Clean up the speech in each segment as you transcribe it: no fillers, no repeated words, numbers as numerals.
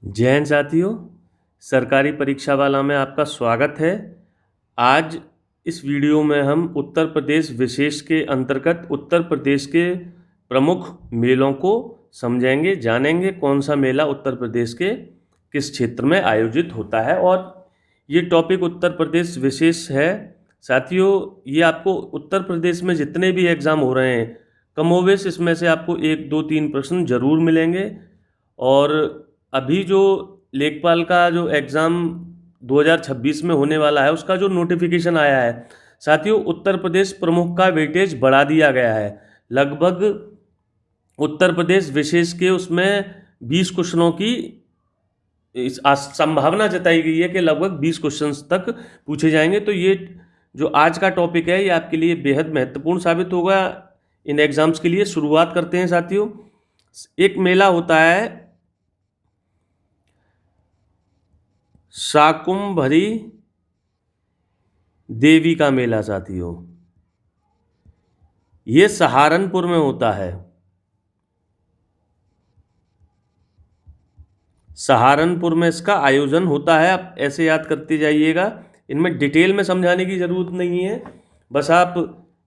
जय हिंद साथियों, सरकारी परीक्षा वाला में आपका स्वागत है। आज इस वीडियो में हम उत्तर प्रदेश विशेष के अंतर्गत उत्तर प्रदेश के प्रमुख मेलों को समझेंगे, जानेंगे कौन सा मेला उत्तर प्रदेश के किस क्षेत्र में आयोजित होता है। और ये टॉपिक उत्तर प्रदेश विशेष है साथियों। ये आपको उत्तर प्रदेश में जितने भी एग्ज़ाम हो रहे हैं कमोवेश इसमें से आपको 1, 2, 3 प्रश्न जरूर मिलेंगे। और अभी जो लेखपाल का जो एग्ज़ाम 2026 में होने वाला है उसका जो नोटिफिकेशन आया है साथियों, उत्तर प्रदेश प्रमुख का वेटेज बढ़ा दिया गया है। लगभग उत्तर प्रदेश विशेष के उसमें 20 क्वेश्चनों की संभावना जताई गई है कि लगभग 20 क्वेश्चंस तक पूछे जाएंगे। तो ये जो आज का टॉपिक है ये आपके लिए बेहद महत्वपूर्ण साबित होगा इन एग्ज़ाम्स के लिए। शुरुआत करते हैं साथियों। एक मेला होता है शाकुंभरी देवी का मेला साथियों, ये सहारनपुर में होता है। सहारनपुर में इसका आयोजन होता है। आप ऐसे याद करते जाइएगा, इनमें डिटेल में समझाने की ज़रूरत नहीं है, बस आप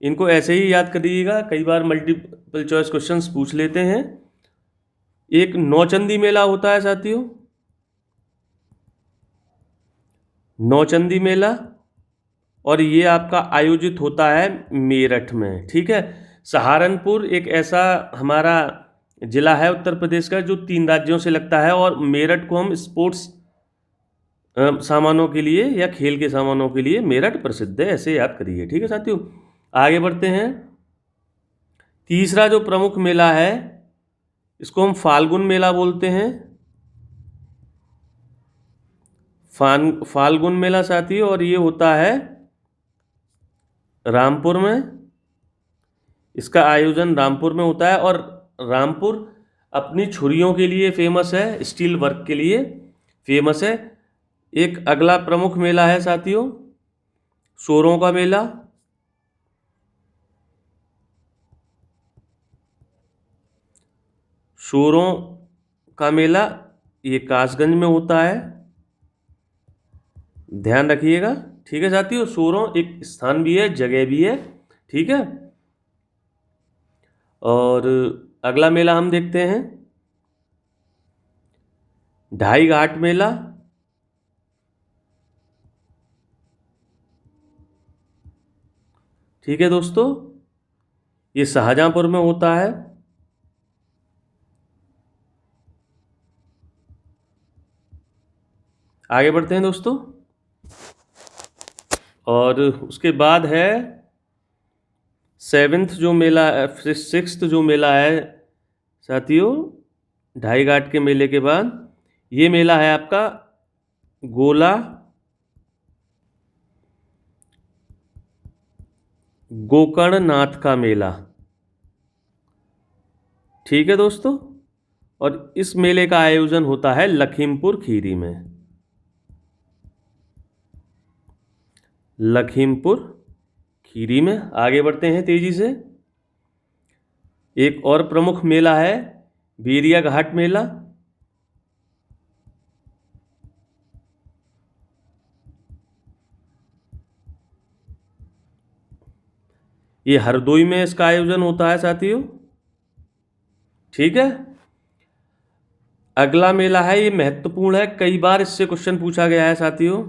इनको ऐसे ही याद करिएगा। कई बार मल्टीपल चॉइस क्वेश्चंस पूछ लेते हैं। एक नौचंदी मेला होता है साथियों, नौचंदी मेला, और ये आपका आयोजित होता है मेरठ में। ठीक है, सहारनपुर एक ऐसा हमारा जिला है उत्तर प्रदेश का जो 3 राज्यों से लगता है, और मेरठ को हम स्पोर्ट्स सामानों के लिए या खेल के सामानों के लिए मेरठ प्रसिद्ध है, ऐसे याद करिए। ठीक है साथियों, आगे बढ़ते हैं। तीसरा जो प्रमुख मेला है इसको हम फाल्गुन मेला बोलते हैं। फाल्गुन मेला साथियों, और ये होता है रामपुर में। इसका आयोजन रामपुर में होता है, और रामपुर अपनी छुरियों के लिए फेमस है, स्टील वर्क के लिए फेमस है। एक अगला प्रमुख मेला है साथियों सोरों का मेला। सोरों का मेला ये कासगंज में होता है, ध्यान रखिएगा। ठीक है साथियों, सोरों एक स्थान भी है, जगह भी है। ठीक है, और अगला मेला हम देखते हैं ढाई घाट मेला। ठीक है दोस्तों, ये शाहजहांपुर में होता है। आगे बढ़ते हैं दोस्तों, और उसके बाद है सिक्स्थ जो मेला है साथियों ढाई घाट के मेले के बाद, ये मेला है आपका गोला गोकर्णनाथ का मेला। ठीक है दोस्तों, और इस मेले का आयोजन होता है लखीमपुर खीरी में। लखीमपुर खीरी में। आगे बढ़ते हैं तेजी से। एक और प्रमुख मेला है बेरिया घाट मेला। ये हरदोई में इसका आयोजन होता है साथियों। ठीक है, अगला मेला है, ये महत्वपूर्ण है, कई बार इससे क्वेश्चन पूछा गया है साथियों,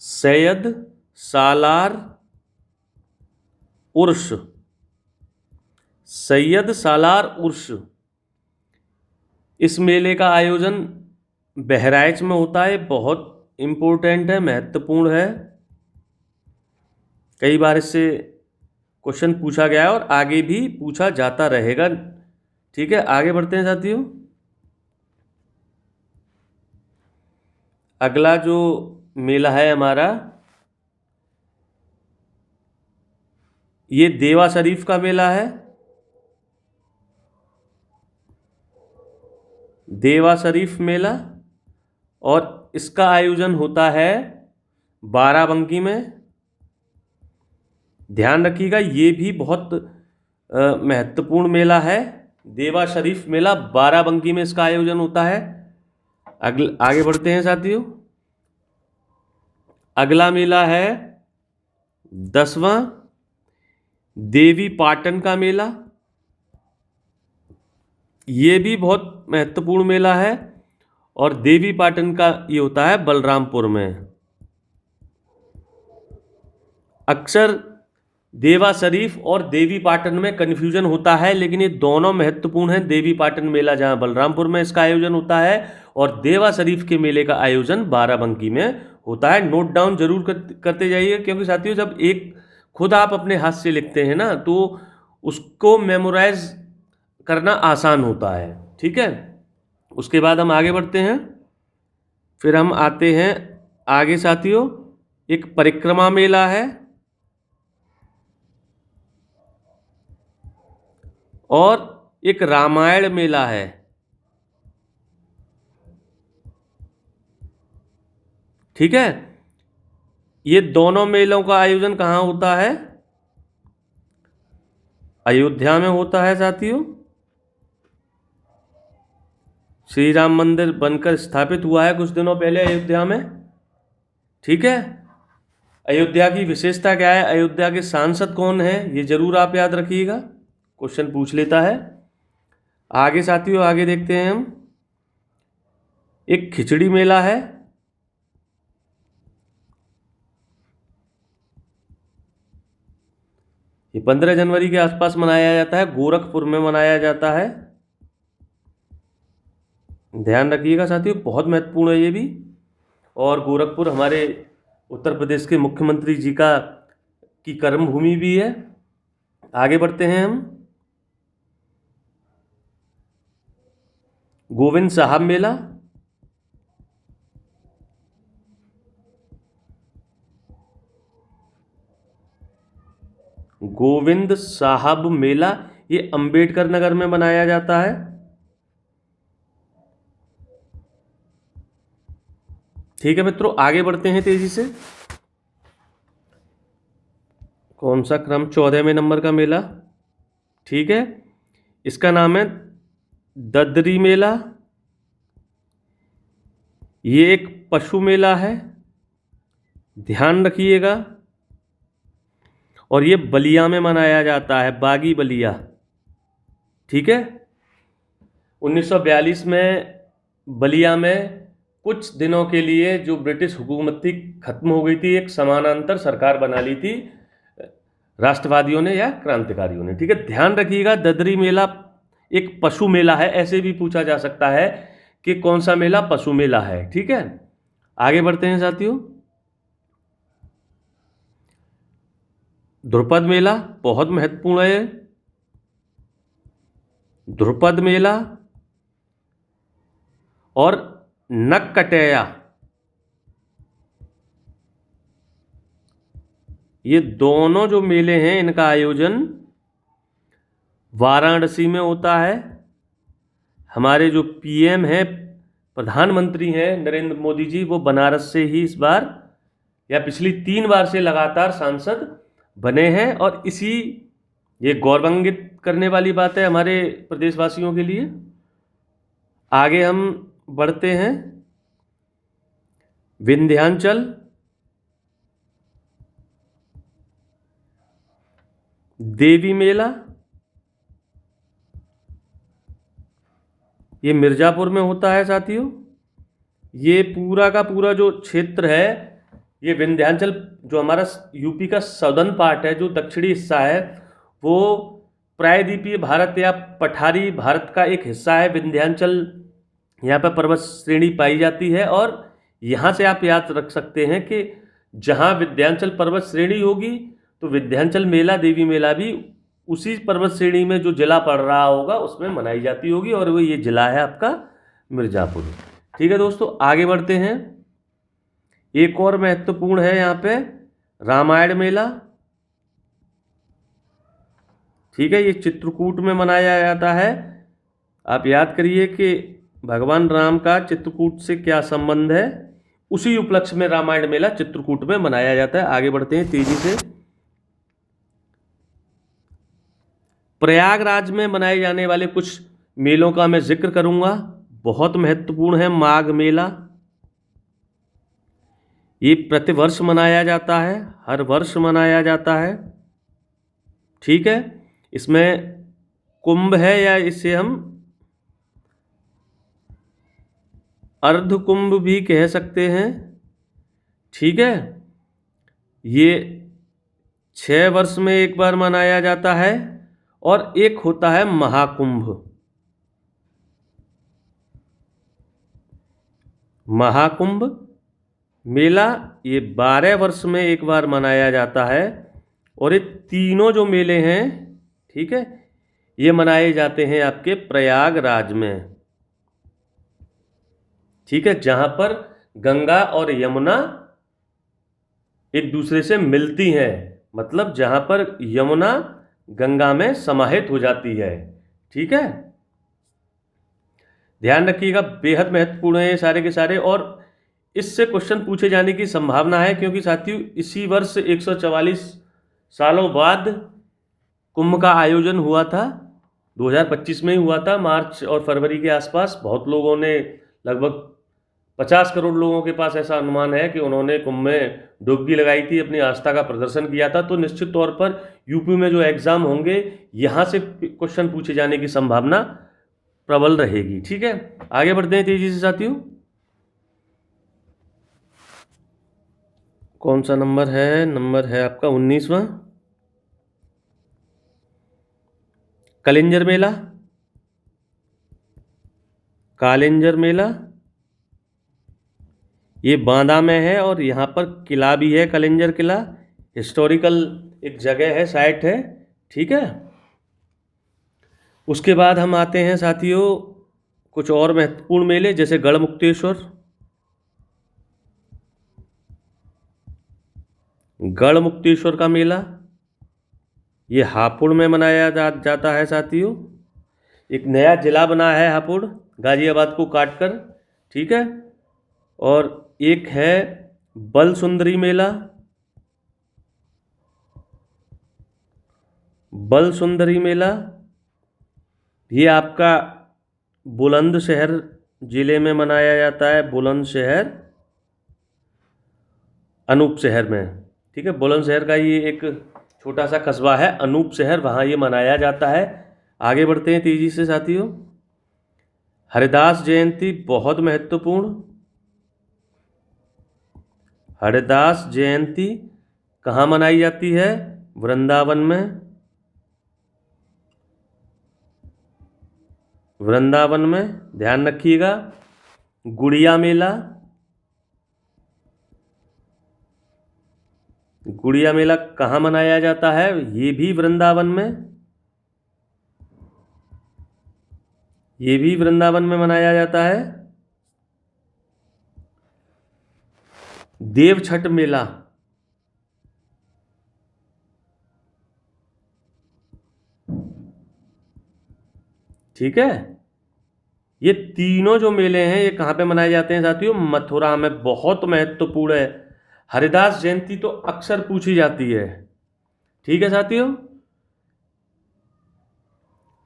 सैयद सालार उर्स। सैयद सालार उर्स, इस मेले का आयोजन बहराइच में होता है। बहुत इम्पोर्टेंट है, महत्वपूर्ण है, कई बार इससे क्वेश्चन पूछा गया है और आगे भी पूछा जाता रहेगा। ठीक है, आगे बढ़ते हैं साथियों। अगला जो मेला है हमारा, ये देवा शरीफ का मेला है। देवा शरीफ मेला, और इसका आयोजन होता है बाराबंकी में। ध्यान रखिएगा, ये भी बहुत महत्वपूर्ण मेला है देवा शरीफ मेला बाराबंकी में इसका आयोजन होता है। आगे बढ़ते हैं साथियों। अगला मेला है 10वां देवी पाटन का मेला। ये भी बहुत महत्वपूर्ण मेला है और देवी पाटन का ये होता है बलरामपुर में। अक्सर देवा शरीफ और देवी पाटन में कन्फ्यूजन होता है, लेकिन ये दोनों महत्वपूर्ण हैं। देवी पाटन मेला जहाँ बलरामपुर में इसका आयोजन होता है और देवा शरीफ के मेले का आयोजन बाराबंकी में होता है। नोट डाउन जरूर करते जाइए, क्योंकि साथियों जब एक खुद आप अपने हाथ से लिखते हैं ना तो उसको मेमोराइज करना आसान होता है। ठीक है, उसके बाद हम आगे बढ़ते हैं। फिर हम आते हैं आगे साथियों, एक परिक्रमा मेला है और एक रामायण मेला है। ठीक है, ये दोनों मेलों का आयोजन कहाँ होता है? अयोध्या में होता है साथियों। श्री राम मंदिर बनकर स्थापित हुआ है कुछ दिनों पहले अयोध्या में। ठीक है, अयोध्या की विशेषता क्या है, अयोध्या के सांसद कौन है, ये जरूर आप याद रखिएगा, क्वेश्चन पूछ लेता है। आगे साथियों आगे देखते हैं हम। एक खिचड़ी मेला है। ये 15 जनवरी के आसपास मनाया जाता है, गोरखपुर में मनाया जाता है। ध्यान रखिएगा साथियों, बहुत महत्वपूर्ण है ये भी। और गोरखपुर हमारे उत्तर प्रदेश के मुख्यमंत्री जी की कर्म भूमि भी है। आगे बढ़ते हैं हम। गोविंद साहब मेला। गोविंद साहब मेला ये अंबेडकर नगर में मनाया जाता है। ठीक है मित्रों, आगे बढ़ते हैं तेजी से। कौन सा क्रम? 14वें नंबर का मेला। ठीक है, इसका नाम है ददरी मेला। ये एक पशु मेला है, ध्यान रखिएगा। और ये बलिया में मनाया जाता है, बागी बलिया। ठीक है, 1942 में बलिया में कुछ दिनों के लिए जो ब्रिटिश हुकूमत थी खत्म हो गई थी, एक समानांतर सरकार बना ली थी राष्ट्रवादियों ने या क्रांतिकारियों ने। ठीक है, ध्यान रखिएगा, ददरी मेला एक पशु मेला है। ऐसे भी पूछा जा सकता है कि कौन सा मेला पशु मेला है। ठीक है, आगे बढ़ते हैं साथियों। ध्रुपद मेला बहुत महत्वपूर्ण है। ध्रुपद मेला और नक्कटैया, ये दोनों जो मेले हैं इनका आयोजन वाराणसी में होता है। हमारे जो पीएम हैं, प्रधानमंत्री हैं नरेंद्र मोदी जी, वो बनारस से ही इस बार या पिछली 3 बार से लगातार सांसद बने हैं। और ये गौरवान्वित करने वाली बात है हमारे प्रदेशवासियों के लिए। आगे हम बढ़ते हैं। विंध्याचल देवी मेला, ये मिर्जापुर में होता है साथियों। ये पूरा का पूरा जो क्षेत्र है, ये विंध्याचल जो हमारा यूपी का साउदर्न पार्ट है, जो दक्षिणी हिस्सा है, वो प्रायद्वीपीय भारत या पठारी भारत का एक हिस्सा है। विंध्याचल यहाँ पर पर्वत श्रेणी पाई जाती है और यहाँ से आप याद रख सकते हैं कि जहाँ विंध्याचल पर्वत श्रेणी होगी तो विंध्याचल मेला देवी मेला भी उसी पर्वत श्रेणी में जो जिला पड़ रहा होगा उसमें मनाई जाती होगी, और वो ये जिला है आपका मिर्जापुर। ठीक है दोस्तों, आगे बढ़ते हैं। एक और महत्वपूर्ण है यहाँ पे रामायण मेला। ठीक है, ये चित्रकूट में मनाया जाता है। आप याद करिए कि भगवान राम का चित्रकूट से क्या संबंध है, उसी उपलक्ष्य में रामायण मेला चित्रकूट में मनाया जाता है। आगे बढ़ते हैं तेजी से। प्रयागराज में मनाए जाने वाले कुछ मेलों का मैं जिक्र करूंगा, बहुत महत्वपूर्ण है। माघ मेला, ये प्रतिवर्ष मनाया जाता है, हर वर्ष मनाया जाता है, ठीक है। इसमें कुंभ है, या इसे हम अर्ध कुंभ भी कह सकते हैं, ठीक है। ये 6 वर्ष में एक बार मनाया जाता है, और एक होता है महाकुंभ। महाकुंभ मेला ये 12 वर्ष में एक बार मनाया जाता है, और ये तीनों जो मेले हैं, ठीक है, ये मनाए जाते हैं आपके प्रयागराज में, ठीक है, जहां पर गंगा और यमुना एक दूसरे से मिलती हैं, मतलब जहां पर यमुना गंगा में समाहित हो जाती है, ठीक है। ध्यान रखिएगा, बेहद महत्वपूर्ण है ये सारे के सारे, और इससे क्वेश्चन पूछे जाने की संभावना है, क्योंकि साथियों इसी वर्ष 144 सालों बाद कुंभ का आयोजन हुआ था, 2025 में ही हुआ था, मार्च और फरवरी के आसपास। बहुत लोगों ने, लगभग 50 करोड़ लोगों के पास ऐसा अनुमान है कि उन्होंने कुंभ में डुबकी लगाई थी, अपनी आस्था का प्रदर्शन किया था। तो निश्चित तौर पर यूपी में जो एग्ज़ाम होंगे, यहाँ से क्वेश्चन पूछे जाने की संभावना प्रबल रहेगी, ठीक है। आगे बढ़ते हैं तेजी से साथियों। कौन सा नंबर है? नंबर है आपका 19वां, कलिंजर मेला। कालिंजर मेला ये बांदा में है, और यहाँ पर किला भी है, कलिंजर किला, हिस्टोरिकल एक जगह है, साइट है, ठीक है। उसके बाद हम आते हैं साथियों कुछ और महत्वपूर्ण मेले, जैसे गढ़मुक्तेश्वर। गढ़मुक्तेश्वर का मेला ये हापुड़ में मनाया जाता है साथियों। एक नया जिला बना है हापुड़, गाजियाबाद को काटकर, ठीक है। और एक है बल सुंदरी मेला। बल सुंदरी मेला ये आपका बुलंदशहर जिले में मनाया जाता है, बुलंदशहर अनूप शहर में, ठीक है। बुलंदशहर का ये एक छोटा सा कस्बा है अनूप शहर, वहाँ ये मनाया जाता है। आगे बढ़ते हैं तेजी से साथियों। हरिदास जयंती बहुत महत्वपूर्ण। हरिदास जयंती कहाँ मनाई जाती है? वृंदावन में। वृंदावन में, ध्यान रखिएगा। गुड़िया मेला, गुड़िया मेला कहाँ मनाया जाता है? ये भी वृंदावन में, ये भी वृंदावन में मनाया जाता है। देव छठ मेला, ठीक है। ये तीनों जो मेले हैं ये कहाँ पे मनाए जाते हैं साथियों? मथुरा में। बहुत महत्वपूर्ण है। हरिदास जयंती तो अक्सर पूछी जाती है, ठीक है साथियों।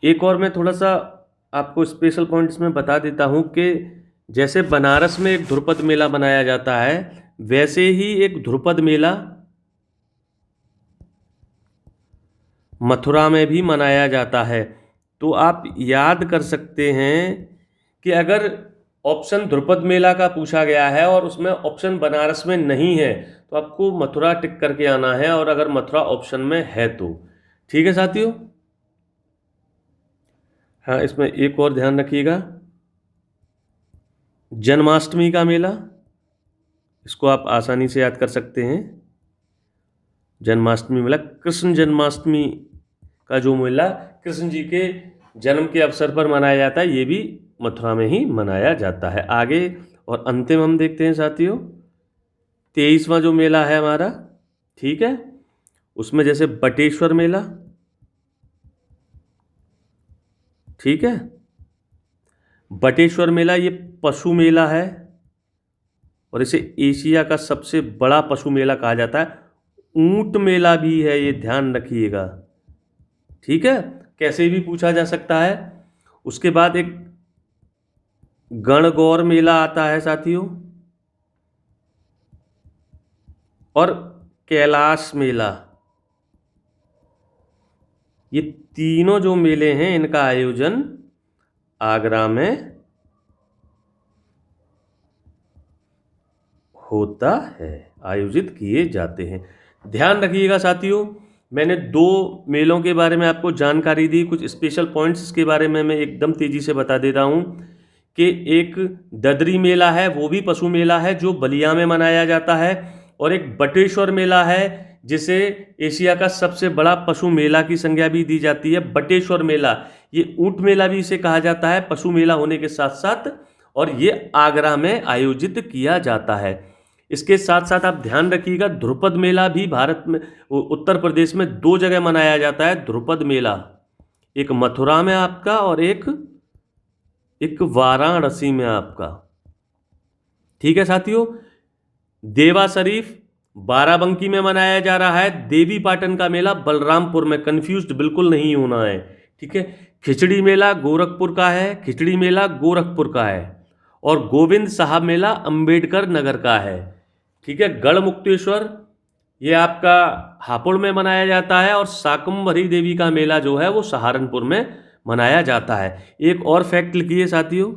एक और मैं थोड़ा सा आपको स्पेशल पॉइंट इसमें बता देता हूँ कि जैसे बनारस में एक ध्रुपद मेला बनाया जाता है, वैसे ही एक ध्रुपद मेला मथुरा में भी मनाया जाता है। तो आप याद कर सकते हैं कि अगर ऑप्शन ध्रुपद मेला का पूछा गया है और उसमें ऑप्शन बनारस में नहीं है, तो आपको मथुरा टिक करके आना है, और अगर मथुरा ऑप्शन में है तो, ठीक है साथियों। हाँ, इसमें एक और ध्यान रखिएगा, जन्माष्टमी का मेला, इसको आप आसानी से याद कर सकते हैं। जन्माष्टमी मेला, कृष्ण जन्माष्टमी का जो मेला कृष्ण जी के जन्म के अवसर पर मनाया जाता है, ये भी मथुरा में ही मनाया जाता है। आगे और अंतिम हम देखते हैं साथियों 23वां जो मेला है हमारा, ठीक है। उसमें जैसे बटेश्वर मेला, ठीक है। बटेश्वर मेला ये पशु मेला है, और इसे एशिया का सबसे बड़ा पशु मेला कहा जाता है। ऊंट मेला भी है, ये ध्यान रखिएगा, ठीक है। कैसे भी पूछा जा सकता है। उसके बाद एक गणगौर मेला आता है साथियों, और कैलाश मेला। ये तीनों जो मेले हैं इनका आयोजन आगरा में होता है, आयोजित किए जाते हैं। ध्यान रखिएगा साथियों, मैंने 2 मेलों के बारे में आपको जानकारी दी, कुछ स्पेशल पॉइंट्स के बारे में मैं एकदम तेज़ी से बता देता हूँ कि एक ददरी मेला है, वो भी पशु मेला है जो बलिया में मनाया जाता है, और एक बटेश्वर मेला है जिसे एशिया का सबसे बड़ा पशु मेला की संज्ञा भी दी जाती है। बटेश्वर मेला, ये ऊंट मेला भी इसे कहा जाता है, पशु मेला होने के साथ साथ, और ये आगरा में आयोजित किया जाता है। इसके साथ साथ आप ध्यान रखिएगा, ध्रुपद मेला भी भारत में उत्तर प्रदेश में 2 जगह मनाया जाता है। ध्रुपद मेला एक मथुरा में आपका, और एक वाराणसी में आपका। ठीक है साथियों। देवा शरीफ बाराबंकी में मनाया जा रहा है। देवी पाटन का मेला बलरामपुर में, कंफ्यूज्ड बिल्कुल नहीं होना है। ठीक है। खिचड़ी मेला गोरखपुर का है, खिचड़ी मेला गोरखपुर का है, और गोविंद साहब मेला अंबेडकर नगर का है। ठीक है। गढ़मुक्तेश्वर ये आपका हापुड़ में मनाया जाता है, और शाकंभरी देवी का मेला जो है वो सहारनपुर में मनाया जाता है। एक और फैक्ट लिखिए साथियों,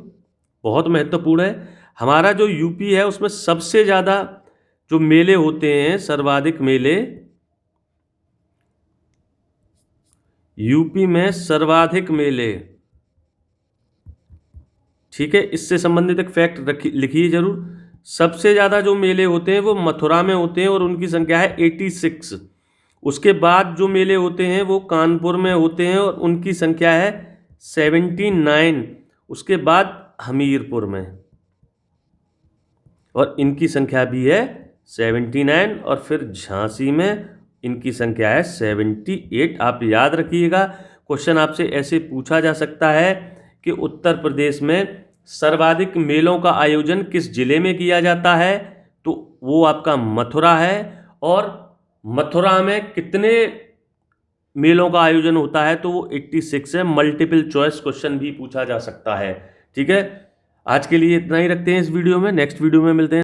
बहुत महत्वपूर्ण है। हमारा जो यूपी है उसमें सबसे ज़्यादा जो मेले होते हैं, सर्वाधिक मेले यूपी में, सर्वाधिक मेले। ठीक है। इससे संबंधित एक फैक्ट लिखिए जरूर। सबसे ज़्यादा जो मेले होते हैं वो मथुरा में होते हैं, और उनकी संख्या है 86। उसके बाद जो मेले होते हैं वो कानपुर में होते हैं, और उनकी संख्या है 79। उसके बाद हमीरपुर में, और इनकी संख्या भी है 79, और फिर झांसी में इनकी संख्या है 78। आप याद रखिएगा, क्वेश्चन आपसे ऐसे पूछा जा सकता है कि उत्तर प्रदेश में सर्वाधिक मेलों का आयोजन किस जिले में किया जाता है, तो वो आपका मथुरा है। और मथुरा में कितने मेलों का आयोजन होता है, तो वो 86 है। मल्टीपल चॉइस क्वेश्चन भी पूछा जा सकता है। ठीक है। आज के लिए इतना ही रखते हैं इस वीडियो में, नेक्स्ट वीडियो में मिलते हैं।